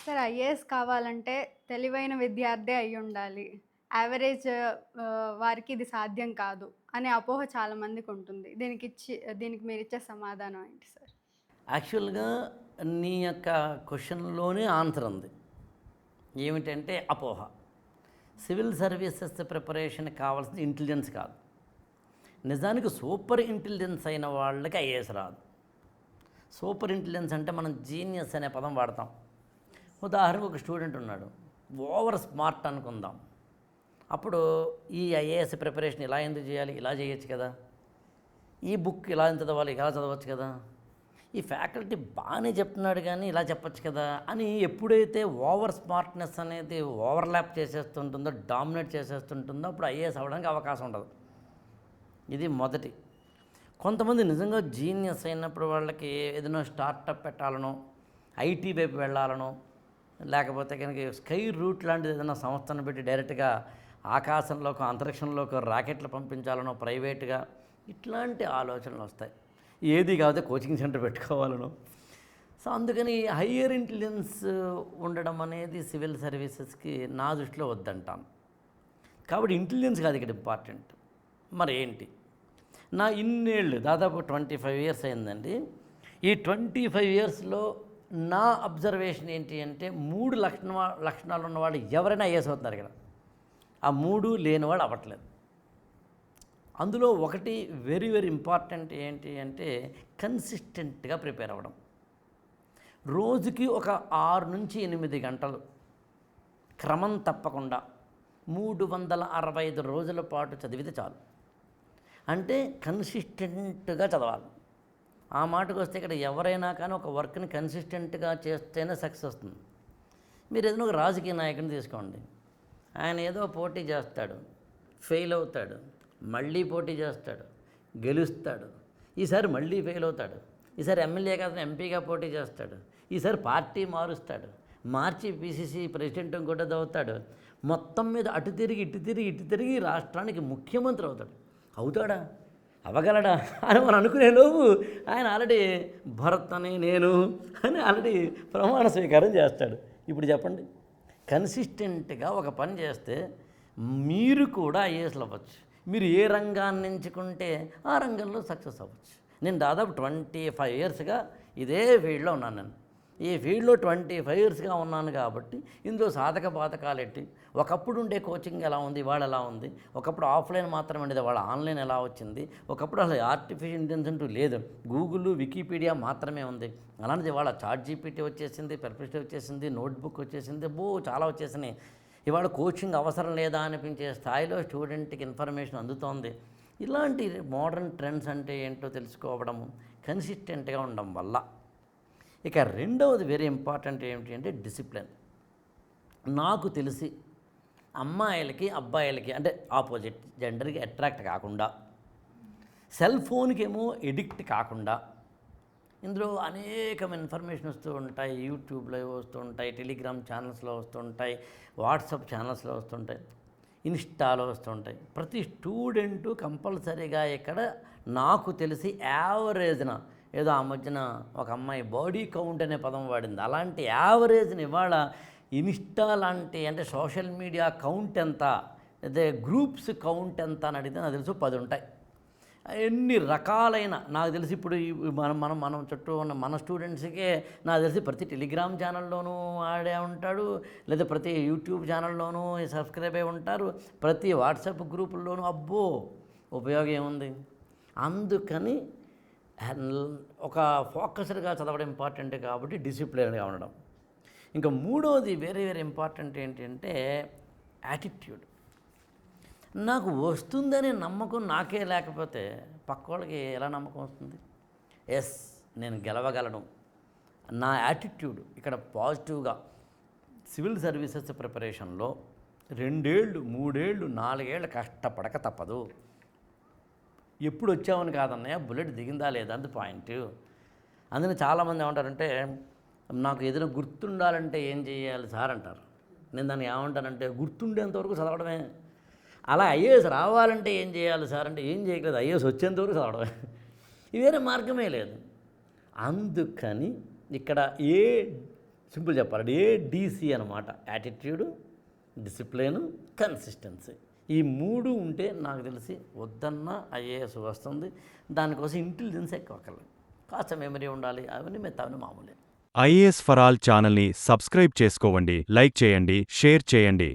Sir IAS కావాలంటే తెలివైన విద్యార్థే అయ్యుండాలి. Average వారికి ఇది సాధ్యం కాదు అనే అపోహ చాలా మందికుంటుంది. దీనికి మీరిచ్చే సమాధానం ఏంటి సార్? యాక్చువల్‌గా నీ యొక్క క్వెషన్‌లోనే ఆన్సర్ ఉంది. ఏమిటంటే అపోహ. సివిల్ సర్వీసెస్ ప్రిపరేషన్‌కి కావాల్సింది ఇంటెలిజెన్స్ కాదు. నిజానికి సూపర్ ఇంటెలిజెన్స్ అయిన వాళ్ళకి ఐఏఎస్ రాదు. సూపర్ ఇంటెలిజెన్స్ అంటే మనం జీనియస్ అనే పదం వాడతాం. ఉదాహరణకు ఒక స్టూడెంట్ ఉన్నాడు. ఓవర్ స్మార్ట్ అనుకుందాం. అప్పుడు ఈ ఐఏఎస్ ప్రిపరేషన్ ఇలా ఎందుకు చేయాలి? ఇలా చేయొచ్చు కదా! ఈ బుక్ ఇలా చదవాలి, ఇలా చదవచ్చు కదా! ఈ ఫ్యాకల్టీ బాగానే చెప్తున్నాడు కానీ ఇలా చెప్పొచ్చు కదా అని ఎప్పుడైతే ఓవర్ స్మార్ట్నెస్ అనేది ఓవర్‌ల్యాప్ చేసేస్తుంటుందో, డామినేట్ చేసేస్తుంటుందో అప్పుడు ఐఏఎస్ అవ్వడానికి అవకాశం ఉండదు. ఇది మొదటి. కొంతమంది నిజంగా జీనియస్ అయినప్పుడు వాళ్ళకి ఏదైనా స్టార్టప్ పెట్టాలనో, ఐటీ వైపు వెళ్ళాలనో, లేకపోతే కనుక స్కై రూట్ లాంటిది ఏదైనా సంస్థను పెట్టి డైరెక్ట్గా ఆకాశంలోకి, అంతరిక్షంలోకి రాకెట్లు పంపించాలనో ప్రైవేట్‌గా ఇట్లాంటి ఆలోచనలు వస్తాయి. ఏది కాకపోతే కోచింగ్ సెంటర్ పెట్టుకోవాలనో. సో అందుకని హయ్యర్ ఇంటెలిజెన్స్ ఉండడం అనేది సివిల్ సర్వీసెస్కి నా దృష్టిలో వద్దంటాను. కాబట్టి ఇంటెలిజెన్స్ కాదు ఇక్కడ ఇంపార్టెంట్. మరి ఏంటి? నా ఇన్నేళ్ళు దాదాపు 25 ఇయర్స్ అయిందండి. ఈ 25 ఇయర్స్‌లో నా అబ్జర్వేషన్ ఏంటి అంటే 3 లక్షణాలు ఉన్నవాళ్ళు ఎవరైనా ఐఏఎస్ అవుతున్నారు ఇక్కడ. ఆ 3 లేని వాళ్ళు అవ్వట్లేదు. అందులో ఒకటి వెరీ వెరీ ఇంపార్టెంట్ ఏంటి అంటే కన్సిస్టెంట్గా ప్రిపేర్ అవ్వడం. రోజుకి ఒక 6 నుంచి 8 గంటలు క్రమం తప్పకుండా 365 రోజుల పాటు చదివితే చాలు. అంటే కన్సిస్టెంట్గా చదవాలి. ఆ మాటకు వస్తే ఇక్కడ ఎవరైనా కానీ ఒక వర్క్ని కన్సిస్టెంట్గా చేస్తేనే సక్సెస్ వస్తుంది. మీరు ఏదైనా ఒక రాజకీయ నాయకుని తీసుకోండి. ఆయన ఏదో పోటీ చేస్తాడు, ఫెయిల్ అవుతాడు, మళ్ళీ పోటీ చేస్తాడు, గెలుస్తాడు, ఈసారి మళ్ళీ ఫెయిల్ అవుతాడు, ఈసారి ఎమ్మెల్యే కాదు ఎంపీగా పోటీ చేస్తాడు, ఈసారి పార్టీ మారుస్తాడు, మార్చి పీసీసీ ప్రెసిడెంట్ ఇంకోటి అవుతాడు, మొత్తం మీద అటు తిరిగి ఇటు తిరిగి ఇటు తిరిగి రాష్ట్రానికి ముఖ్యమంత్రి అవుతాడు. అవుతాడా? అవ్వగలడా అని మనం అనుకునేలోపు ఆయన ఆల్రెడీ భరత్ అని నేను అని ఆల్రెడీ ప్రమాణ స్వీకారం చేస్తాడు. ఇప్పుడు చెప్పండి, కన్సిస్టెంట్గా ఒక పని చేస్తే మీరు కూడా ఐఏఎస్లు అవ్వచ్చు. మీరు ఏ రంగాన్ని ఎంచుకుంటే ఆ రంగంలో సక్సెస్ అవ్వచ్చు. నేను దాదాపు 25 ఇయర్స్గా ఇదే ఫీల్డ్లో ఉన్నాను. నేను ఈ ఫీల్డ్లో 25 ఇయర్స్గా ఉన్నాను కాబట్టి ఇందులో సాధక బాధకాలు ఏంటి, ఒకప్పుడు ఉండే కోచింగ్ ఎలా ఉంది, ఇవాళ ఎలా ఉంది, ఒకప్పుడు ఆఫ్లైన్ మాత్రమే ఉండేది, వాళ్ళ ఆన్లైన్ ఎలా వచ్చింది, ఒకప్పుడు అసలు ఆర్టిఫిషియల్ ఇంటెలిజెన్స్ అంటూ లేదు, గూగుల్ వికీపీడియా మాత్రమే ఉంది, అలాంటిది ఇవాళ చాట్ జీపీటీ వచ్చేసింది, పెర్ప్లెక్సిటీ వచ్చేసింది, నోట్బుక్ వచ్చేసింది, చాలా వచ్చేసినాయి. ఇవాళ కోచింగ్ అవసరం లేదా అనిపించే స్థాయిలో స్టూడెంట్కి ఇన్ఫర్మేషన్ అందుతోంది. ఇలాంటి మోడర్న్ ట్రెండ్స్ అంటే ఏంటో తెలుసుకోవడము, కన్సిస్టెంట్గా ఉండడం వల్ల. ఇక రెండవది వెరీ ఇంపార్టెంట్ ఏమిటి అంటే డిసిప్లిన్. నాకు తెలిసి అమ్మాయిలకి అబ్బాయిలకి అంటే ఆపోజిట్ జెండర్కి అట్రాక్ట్ కాకుండా, సెల్ ఫోన్కి ఏమో ఎడిక్ట్ కాకుండా, ఇందులో అనేకమైన ఇన్ఫర్మేషన్ వస్తూ ఉంటాయి, యూట్యూబ్లో వస్తూ ఉంటాయి, టెలిగ్రామ్ ఛానల్స్లో వస్తుంటాయి, వాట్సాప్ ఛానల్స్లో వస్తుంటాయి, ఇన్స్టాలో వస్తుంటాయి. ప్రతి స్టూడెంటు కంపల్సరీగా ఇక్కడ నాకు తెలిసి యావరేజ్న ఏదో ఆ మధ్యన ఒక అమ్మాయి బాడీ కౌంట్ అనే పదం వాడింది, అలాంటి యావరేజ్ని ఇవాళ ఇన్స్టా లాంటి అంటే సోషల్ మీడియా కౌంట్ ఎంత, అదే గ్రూప్స్ కౌంట్ ఎంత అని అడిగితే నాకు తెలుసు 10 ఉంటాయి. ఎన్ని రకాలైన నాకు తెలిసి ఇప్పుడు మనం చుట్టూ ఉన్న మన స్టూడెంట్స్కే నాకు తెలిసి ప్రతి టెలిగ్రామ్ ఛానల్లోనూ ఆడే ఉంటాడు, లేదా ప్రతి యూట్యూబ్ ఛానల్లోనూ సబ్స్క్రైబ్ అయి ఉంటారు, ప్రతి వాట్సాప్ గ్రూపుల్లోనూ. అబ్బో, ఉపయోగం ఏముంది? అందుకని ఒక ఫోకస్డ్గా చదవడం ఇంపార్టెంట్ కాబట్టి డిసిప్లిన్గా ఉండడం. ఇంకా మూడవది వెరీ వెరీ ఇంపార్టెంట్ ఏంటంటే యాటిట్యూడ్. నాకు వస్తుందనే నమ్మకం నాకే లేకపోతే పక్క వాళ్ళకి ఎలా నమ్మకం వస్తుంది? ఎస్, నేను గెలవగలను. నా యాటిట్యూడ్ ఇక్కడ పాజిటివ్గా సివిల్ సర్వీసెస్ ప్రిపరేషన్లో 2 ఏళ్ళు 3 ఏళ్ళు 4 ఏళ్ళు కష్టపడక తప్పదు. ఎప్పుడు వచ్చామని కాదన్నయ్య, బుల్లెట్ దిగిందా లేదా అంత పాయింట్. అందుకని చాలామంది ఏమంటారంటే, నాకు ఏదైనా గుర్తుండాలంటే ఏం చేయాలి సార్ అంటారు. నేను దాన్ని ఏమంటానంటే, గుర్తుండేంతవరకు చదవడమే. అలా ఐఏఎస్ రావాలంటే ఏం చేయాలి సార్ అంటే, ఏం చేయట్లేదు, ఐఏఎస్ వచ్చేంతవరకు చదవడమే. వేరే మార్గమే లేదు. అందుకని ఇక్కడ ఏ సింపుల్ చెప్పాలి, ఏడిసి అనమాట. Attitude, discipline, consistency. ఈ 3 ఉంటే నాకు తెలిసి వద్దన్న ఐఏఎస్ వస్తుంది. దానికోసం ఇంటెలిజెన్స్ ఎక్కువ అక్కర్లేదు, కాస్త మెమరీ ఉండాలి, అవన్నీ మిగతావన్నీ మామూలే. ఐఏఎస్ ఫర్ ఆల్ ఛానల్ని సబ్స్క్రైబ్ చేసుకోండి, లైక్ చేయండి, షేర్ చేయండి.